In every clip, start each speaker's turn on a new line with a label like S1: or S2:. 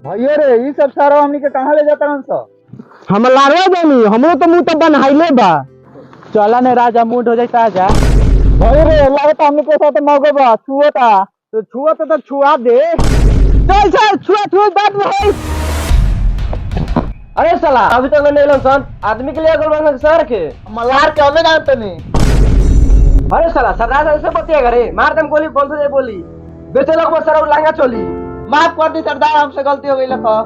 S1: भैया रे ई सब सारा हमनी के कहां ले जाता हन सब?
S2: हम लारवा जानी हमरो तो मुंह तो बनहाइले बा।
S1: चला ने राजा मूड हो जाता जा। भैया रे लागत हमनी के साथ मौके बा छुआता तो छुआ दे।
S2: चल चल छुआ छुआ बात नहीं।
S1: अरे साला अभी तक नहीं लन सन आदमी के लिए अगर बन सर के मल्हार के हमें जानते नहीं। अरे साला सरदार ऐसे बतिया करे मार दम गोली बोल दे बोली बेचे लोग बस सर लांगा चोली माफ कर दी सरदार हमसे गलती हो गई लखो।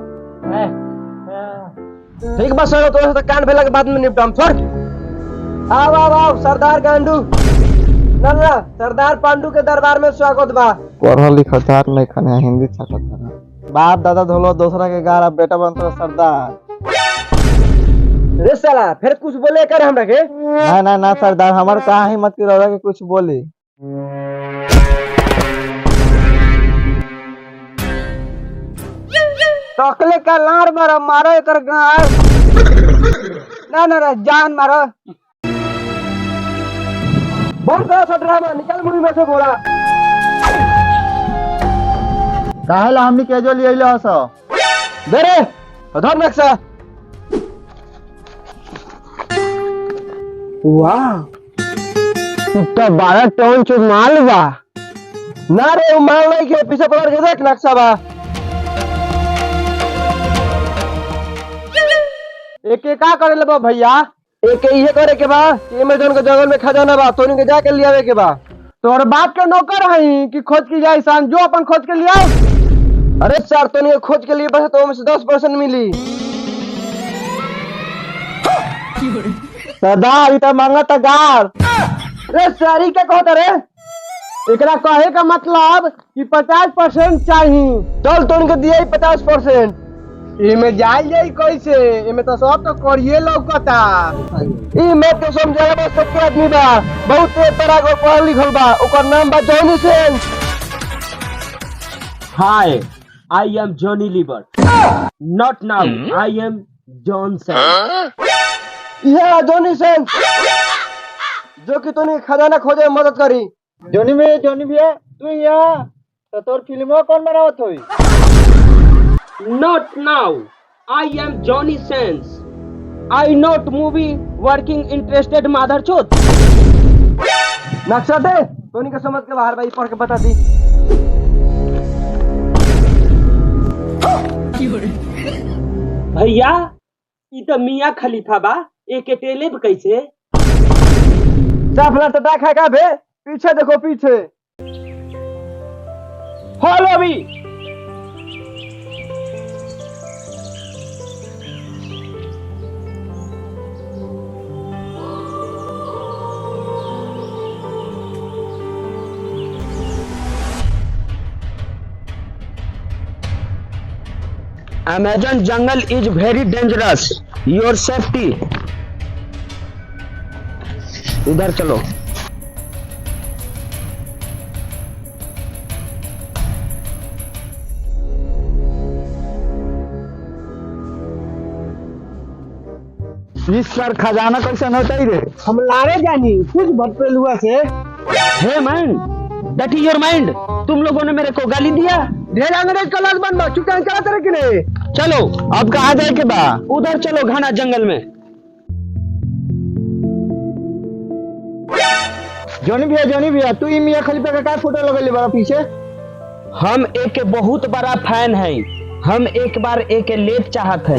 S1: ठीक बस सर तो से कांड भेला के बाद में निपटाम छोड़। आओ सरदार गांडू ना सरदार पांडू के दरबार में स्वागत बा।
S2: पढ़ल लिखतार नहीं खाने हिंदी छाटता बाप दादा धोलो दूसरा के गार बेटा बनता सरदार।
S1: रे साला फिर कुछ बोले कर हमरा के
S2: ना सरदार हमार कहां हिम्मत की रहा के कुछ बोली।
S1: टकले का लार मारो मारो एकर गार ना जान मारो। बंद करो सब ड्रामा निकल मुंह में से बोला।
S2: काहेला हमनी के जो लियले हस
S1: दे रे धर नक्शा।
S2: वाह इतना 12 टन चो माल बा।
S1: ना रे माल नहीं के पीछे पकड़ के देख नक्शा बा। एक का करे ले बा भैया एक इहे करे के बा कि अमेजन के जंगल में खजाना बा तोनी के जाके लियावे के बा। तोर बाप के नौकर हई कि खोज की जाए सान जो अपन खोज के लिया। अरे सर तोनी के खोज के लिए बस तो में से 10% मिली।
S2: सरदार इतना मांगा था गार।
S1: रे सारी क्या कहता रे एकरा कहे का मतलब कि 50% चाहिए। चल तोनी के दिए 50%। इमे जाई जाई कैसे इमे तो सब तो करिए लौकता। ई मैं तो समझाला बस सब आदमी बा बहुत तरह को पढ़ल लिखल बा ओकर नाम बा Johnny Sen.
S3: Hi, I am Johnny Liver. Not now, I am Johnson.
S1: ये जॉनी सेन जो कि तोनी खजाना खोजे में मदद करी। जॉनी भैया तू यहाँ तो तोर फिल्मवा कौन बनावत होई?
S3: Not now, I am Johnny Sands. I not movie working interested mother chod.
S1: नक्शा दे तोनी के समझ के बाहर भाई पढ़ के बता दी।
S3: भैया ई तो मियाँ खलीफा बा एक टेले पे कैसे
S1: साफला टटा खा का बे पीछे देखो पीछे।
S3: Follow me. Amazon jungle is very dangerous. Your safety. इधर चलो।
S2: इस सर खजाना कैसे होता ही रे?
S1: हम लारे जानी कुछ बदपेलुआ से।
S3: Hey man, that is your mind. तुम लोगों ने मेरे को गाली दिया।
S1: ढेर अंग्रेज का लाश बन बा चुका चला तेरे के लिए।
S3: चलो
S2: अब कहाँ जाए के बा?
S3: उधर चलो घना जंगल में।
S2: जॉनी भैया तू ई मियां खलीफा का क्या फोटो लगेले बा पीछे?
S3: हम एक बहुत बड़ा फैन हैं। हम एक बार एक लेट चाहत है।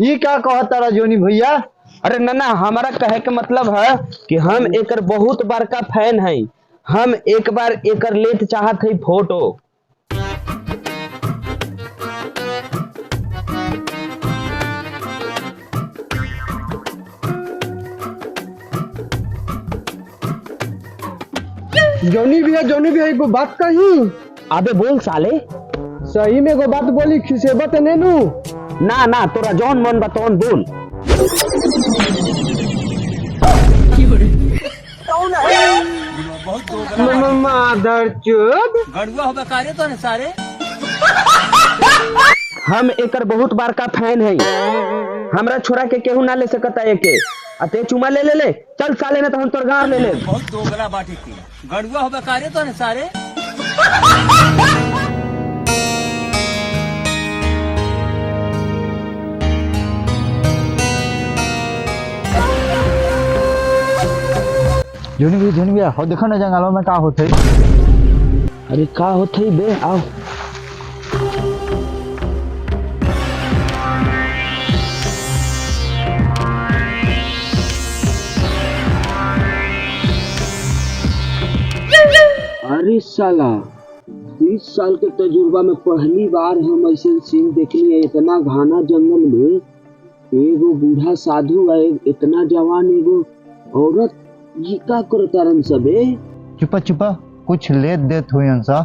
S2: ये क्या कहता रहा जॉनी भैया?
S3: अरे ना हमारा कहे के मतलब है कि हम एक बहुत बड़का फैन हैं। हम एक बार एक लेट चाहत है फोटो।
S1: जॉनी भैया एगो बात कही।
S3: अबे बोल साले।
S1: सही में एगो बात बोली खिसेबत नेनू।
S3: ना तोरा जौन मन बतौन बोल।
S1: मादर चोद
S4: गड़ुआ हो बेकारे तो सारे।
S3: हम एकर बहुत बड़का फैन है। हमरा छोरा के केहू ना ले सकता एके। अते चुमा ले चल साले ने तो हम तोर गार ले ले।
S4: बहुत दोगला बाटी की गड़ुआ हो बेकारे तो सारे।
S2: जोनी भैया हो देखो ना जंगलों में का होते।
S3: अरे का होते बे आओ। अरे साला 20 साल के तजुर्बा में पहली बार हम ऐसे सीन देखनी है। इतना घना जंगल में एगो बूढ़ा साधु है, इतना जवान एगो औरत, ये का करतारन सबे।
S2: चुपा चुपा कुछ लेत देत हुई अंसा।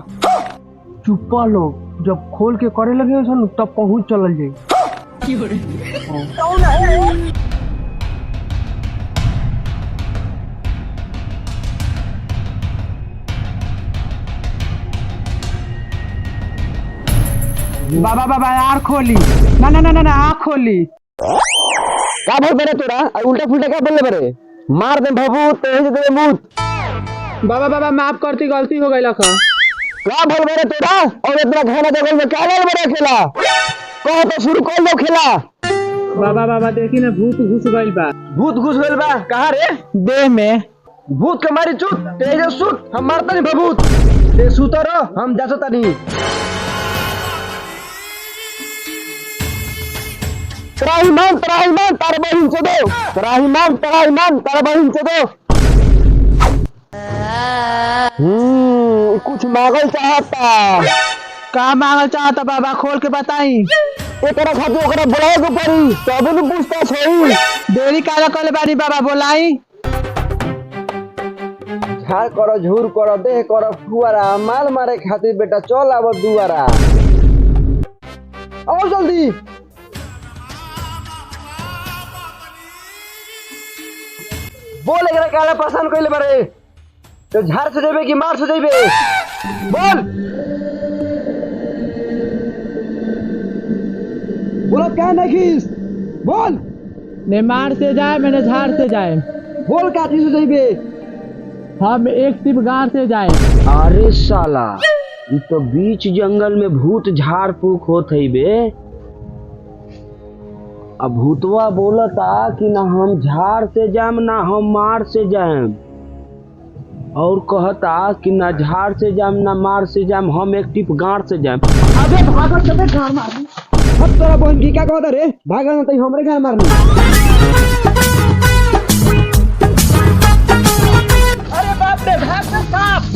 S1: चुप्पा लोग जब खोल के करे लगे सन तब पहुंच चलल जाई। बाबा बाबा यार खोली ना ना ना ना आँख खोली।
S3: का भर बरे तोरा उल्टा फुल्टा क्या बोलले बरे? मार दे भभूत तेज दे मुत।
S1: बाबा बाबा माफ करती, गलती हो गई लखा।
S3: का भर बरे तोरा और इतना घना जंगल में क्या लड़ बरे खेला? कहो तो शुरू कर दो खेला।
S1: बाबा बाबा देखी ना भूत घुस गइल बा।
S3: भूत घुस गइल बा कहां रे?
S1: देह में।
S3: भूत के मारी चुत तेज सुत, हम मारता नहीं भभूत। ते सुतो रहो, हम जासोता नहीं। त्राहिमान तार बहिन से दो। त्राहिमान तार बहिन से दो। कुछ मांगल चाहता।
S1: का मांगल चाहता बाबा खोल के बताई।
S3: एकरा खातिर ओकरा बुलाए के पड़ी तबे न पूछताछ होई।
S1: देरी काला कले बानी बाबा बोलाई।
S3: झाड़ करो झूर करो देह करो फुआरा माल मारे खातिर बेटा चल आव दुआरा। आओ जल्दी। बोल एकरा काला परेशान कइले बारे। तो झाड़ से जेबे कि मार से जेबे? बोल। बोला क्या नहीं? बोल।
S1: ने मार से जाए मैंने झाड़ से जाए।
S3: बोल का चीज से जेबे?
S1: हम एक सिर्फ गांव से जाए।
S3: अरे साला ये तो बीच जंगल में भूत झाड़ फूक होत है बे। अब भूतवा बोलता कि ना हम झाड़ से जाम ना हम मार से जाम, और कहता कि ना झाड़ से जाम ना मार से जाम, हम एक टिप गांठ से जाम।
S1: अबे भागो चले गाड़ मारनी।
S3: अब तोरा बहन की क्या कहता रे? भागा ना तो हमरे गांठ मारनी।
S1: अरे बाप रे भाग ना साहब।